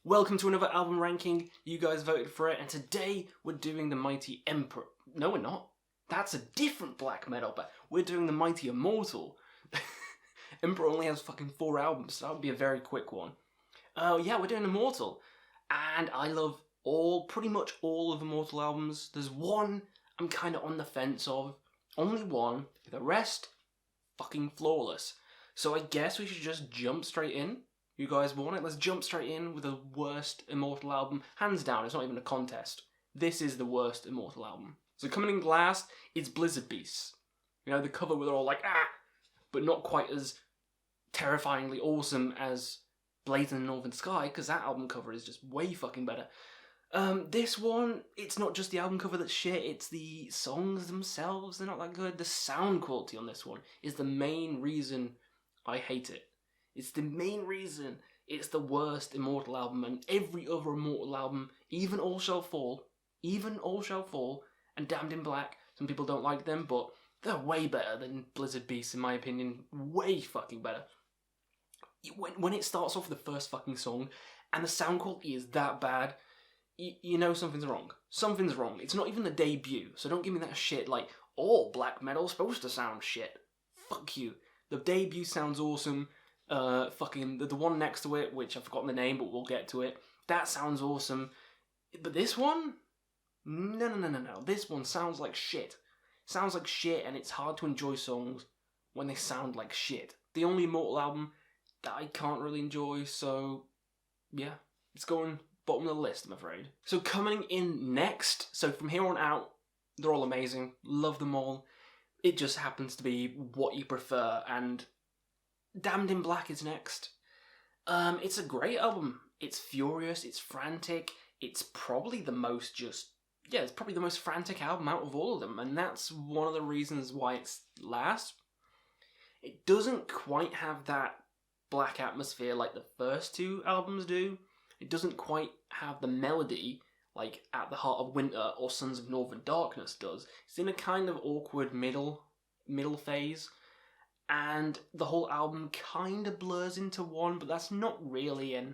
Welcome to another album ranking. You guys voted for it, and today we're doing the Mighty Emperor. No, we're not. That's a different black metal, but we're doing the Mighty Immortal. Emperor only has fucking 4 albums, so that would be a very quick one. Yeah, we're doing Immortal, and I love pretty much all of Immortal albums. There's one I'm kind of on the fence of. Only one. The rest, fucking flawless. So I guess we should just jump straight in. You guys want it? Let's jump straight in with the worst Immortal album. Hands down, it's not even a contest. This is the worst Immortal album. So coming in last, it's Blizzard Beasts. You know, the cover where they're all like, ah! But not quite as terrifyingly awesome as Blades in the Northern Sky, because that album cover is just way fucking better. This one, it's not just the album cover that's shit, it's the songs themselves, they're not that good. The sound quality on this one is the main reason I hate it. It's the main reason it's the worst Immortal album, and every other Immortal album, even All Shall Fall, and Damned in Black, some people don't like them, but they're way better than Blizzard Beasts in my opinion. Way fucking better. When it starts off with the first fucking song, and the sound quality is that bad, you know something's wrong. Something's wrong. It's not even the debut, so don't give me that shit like, all black metal's supposed to sound shit. Fuck you. The debut sounds awesome. Fucking the one next to it, which I've forgotten the name, but we'll get to it. That sounds awesome. But this one? No. This one sounds like shit. Sounds like shit, and it's hard to enjoy songs when they sound like shit. The only Immortal album that I can't really enjoy, so yeah, it's going bottom of the list, I'm afraid. So coming in next, so from here on out, they're all amazing. Love them all. It just happens to be what you prefer, and Damned in Black is next. It's a great album. It's furious, it's frantic, it's probably the most it's probably the most frantic album out of all of them, and that's one of the reasons why it's last. It doesn't quite have that black atmosphere like the first 2 albums do. It doesn't quite have the melody like At the Heart of Winter or Sons of Northern Darkness does. It's in a kind of awkward middle phase. And the whole album kind of blurs into one, but that's not really a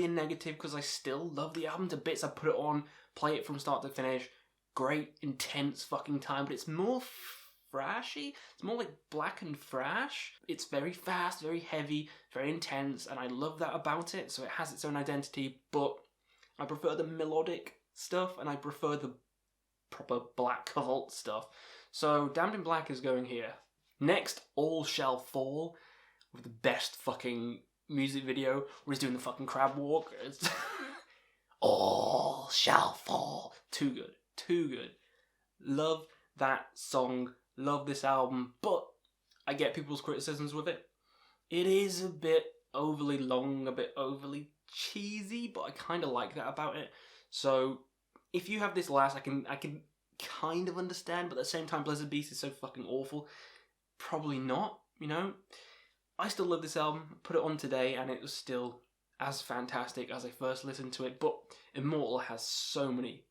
negative, because I still love the album to bits. I put it on, play it from start to finish. Great, intense fucking time, but it's more thrashy. It's more like black and thrash. It's very fast, very heavy, very intense, and I love that about it. So it has its own identity, but I prefer the melodic stuff, and I prefer the proper black vault stuff. So Damned in Black is going here. Next, All Shall Fall, with the best fucking music video, where he's doing the fucking crab walk. All Shall Fall. Too good. Love that song, love this album, but I get people's criticisms with it. It is a bit overly long, a bit overly cheesy, but I kind of like that about it. So, if you have this last, I can kind of understand, but at the same time, Blizzard Beast is so fucking awful. Probably not, you know? I still love this album, put it on today, and it was still as fantastic as I first listened to it, but Immortal has so many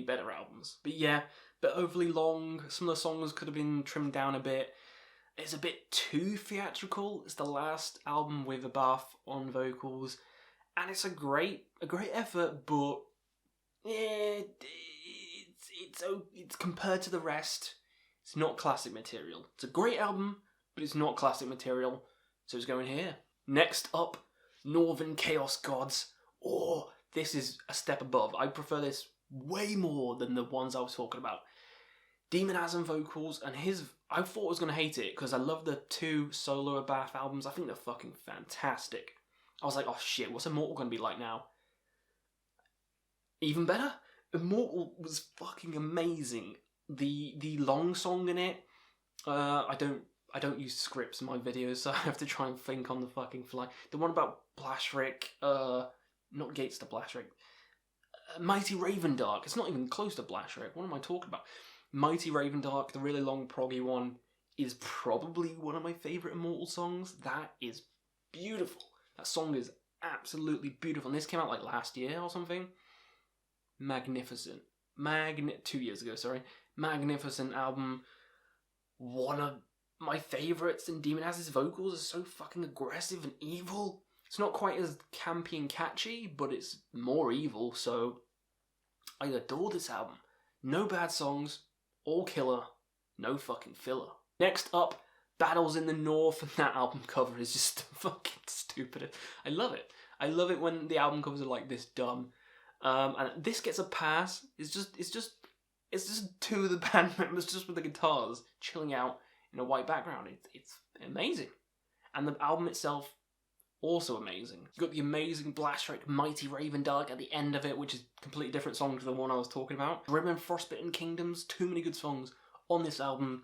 better albums. But yeah, bit overly long, some of the songs could have been trimmed down a bit. It's a bit too theatrical. It's the last album with Abath on vocals, and it's a great effort, but yeah, it's compared to the rest, it's not classic material. It's a great album, but it's not classic material, so it's going here. Next up, Northern Chaos Gods. Oh, this is a step above. I prefer this way more than the ones I was talking about. Demonasm vocals, and I thought I was going to hate it, because I love the 2 solo Abath albums. I think they're fucking fantastic. I was like, oh shit, what's Immortal going to be like now? Even better? Immortal was fucking amazing. The long song in it, I don't use scripts in my videos, so I have to try and think on the fucking fly. The one about Blashrick, not Gates to Blashrick, Mighty Ravendark. It's not even close to Blashrick. What am I talking about? Mighty Ravendark, the really long proggy one, is probably one of my favourite Immortal songs. That is beautiful. That song is absolutely beautiful. And this came out like last year or something. Magnificent. 2 years ago, sorry. Magnificent album. One of my favourites, and Demonas's vocals are so fucking aggressive and evil. It's not quite as campy and catchy, but it's more evil, so I adore this album. No bad songs, all killer, no fucking filler. Next up, Battles in the North, and that album cover is just fucking stupid. I love it. I love it when the album covers are like this dumb. And this gets a pass. It's just two of the band members just with the guitars chilling out in a white background. It's amazing. And the album itself, also amazing. You've got the amazing blast track Mighty Raven Dark at the end of it, which is a completely different song to the one I was talking about. Grim and Frostbitten Kingdoms, too many good songs on this album.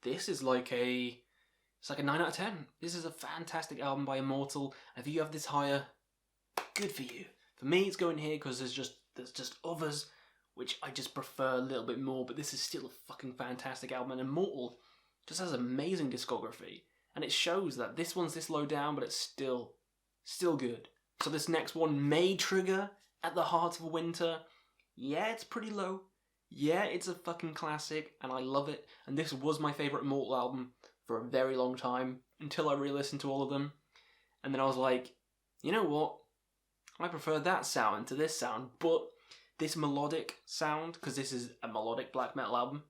This is like it's like a 9 out of 10. This is a fantastic album by Immortal. If you have this higher, good for you. For me, it's going here because there's just others which I just prefer a little bit more, but this is still a fucking fantastic album, and Immortal just has amazing discography, and it shows that this one's this low down, but it's still good. So this next one, May Trigger, At the Heart of Winter. Yeah, it's pretty low. Yeah, it's a fucking classic, and I love it, and this was my favourite Immortal album for a very long time, until I re-listened to all of them, and then I was like, you know what? I prefer that sound to this sound, but this melodic sound, because this is a melodic black metal album,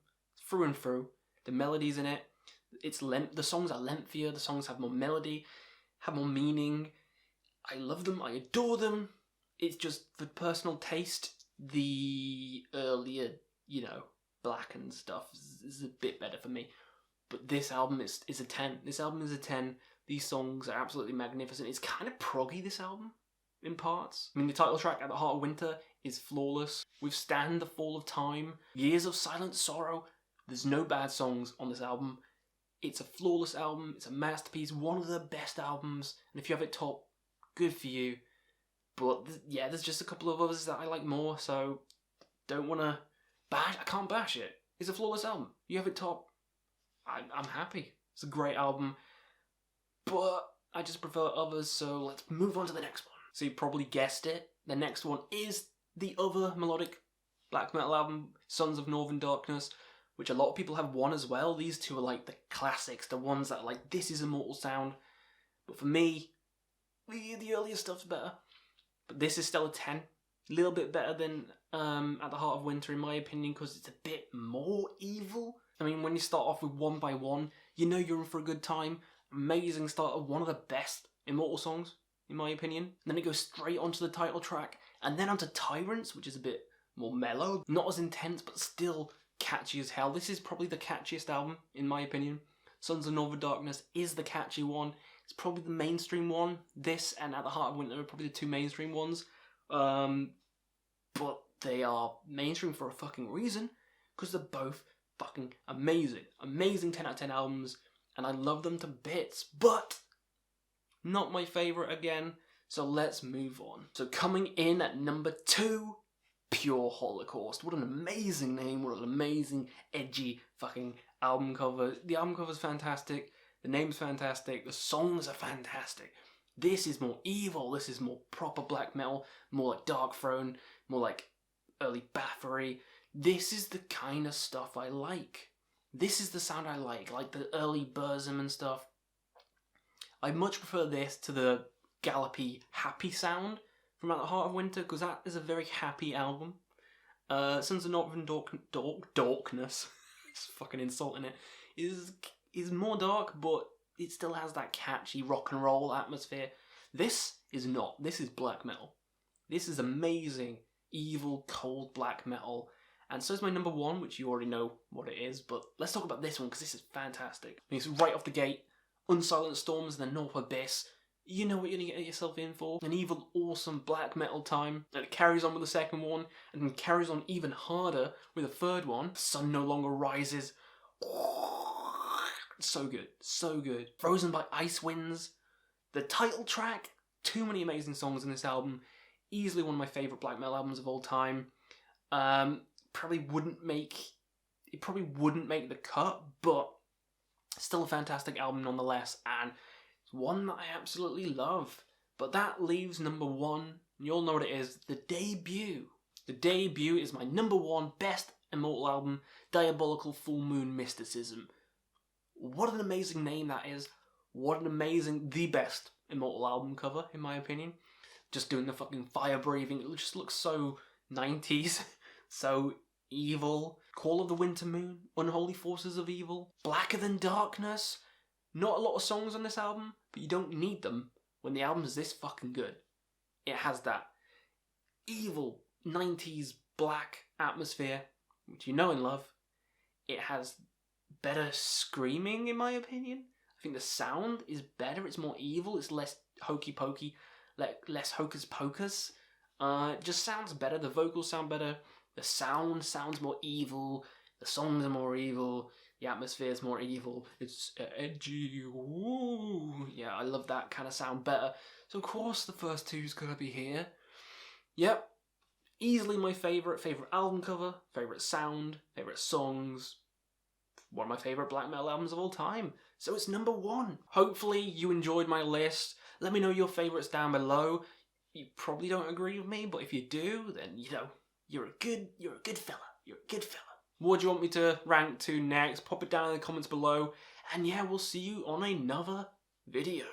through and through, the melodies in it, the songs are lengthier, the songs have more melody, have more meaning. I love them, I adore them. It's just, for personal taste, the earlier, black and stuff is a bit better for me. But this album is a 10. This album is a 10. These songs are absolutely magnificent. It's kind of proggy, this album, in parts. I mean, the title track, At the Heart of Winter, is flawless. Withstand the Fall of Time, Years of Silent Sorrow. There's no bad songs on this album. It's a flawless album. It's a masterpiece. One of the best albums. And if you have it top, good for you. But yeah, there's just a couple of others that I like more, so don't want to bash. I can't bash it. It's a flawless album. You have it top, I'm happy. It's a great album, but I just prefer others, so let's move on to the next one. So you probably guessed it. The next one is the other melodic black metal album, Sons of Northern Darkness, which a lot of people have one as well. These two are like the classics, the ones that are like, this is Immortal sound. But for me, the earlier stuff's better. But this is still a 10. A little bit better than At the Heart of Winter, in my opinion, because it's a bit more evil. I mean, when you start off with One by One, you know you're in for a good time. Amazing start of one of the best Immortal songs, in my opinion. And then it goes straight onto the title track, and then onto Tyrants, which is a bit more mellow. Not as intense, but still catchy as hell. This is probably the catchiest album, in my opinion. Sons of Northern Darkness is the catchy one. It's probably the mainstream one. This and At the Heart of Winter are probably the two mainstream ones. But they are mainstream for a fucking reason, because they're both fucking amazing. Amazing 10 out of 10 albums, and I love them to bits, but not my favourite again, so let's move on. So coming in at number 2, Pure Holocaust. What an amazing name, what an amazing, edgy fucking album cover. The album cover's fantastic, the name's fantastic, the songs are fantastic. This is more evil, this is more proper black metal, more like Dark Throne, more like early Bathory. This is the kind of stuff I like. This is the sound I like the early Burzum and stuff. I much prefer this to the gallopy, happy sound from At the Heart of Winter, because that is a very happy album. Sons of Northern Darkness, it's fucking insulting it, is more dark, but it still has that catchy rock and roll atmosphere. This is not. This is black metal. This is amazing, evil, cold black metal. And so is my number 1, which you already know what it is, but let's talk about this one, because this is fantastic. I mean, it's right off the gate. Unsilent Storms in the North Abyss. You know what you're going to get yourself in for. An evil, awesome black metal time. And it carries on with the second one, and then carries on even harder with the third one. The Sun No Longer Rises. So good. So good. Frozen by Ice Winds. The title track. Too many amazing songs in this album. Easily one of my favourite black metal albums of all time. Probably wouldn't make the cut, but still a fantastic album nonetheless, and it's one that I absolutely love. But that leaves number 1, and you all know what it is, The Debut. The Debut is my number 1 best Immortal album, Diabolical, Full Moon, Mysticism. What an amazing name that is. What an amazing, the best Immortal album cover, in my opinion. Just doing the fucking fire breathing, it just looks so 90s, so evil. Call of the Winter Moon, Unholy Forces of Evil, Blacker Than Darkness. Not a lot of songs on this album, but you don't need them when the album's this fucking good. It has that evil 90s black atmosphere, which you know and love. It has better screaming, in my opinion. I think the sound is better, it's more evil, it's less hokey pokey, less hocus pocus. It just sounds better, the vocals sound better, the sound sounds more evil, the songs are more evil, the atmosphere is more evil, it's edgy, woo. Yeah, I love that kind of sound better. So of course the first two's gonna be here. Yep, easily my favourite album cover, favourite sound, favourite songs, one of my favourite black metal albums of all time. So it's number 1. Hopefully you enjoyed my list. Let me know your favourites down below. You probably don't agree with me, but if you do, then you know, you're a good fella. You're a good fella. What do you want me to rank to next? Pop it down in the comments below. And yeah, we'll see you on another video.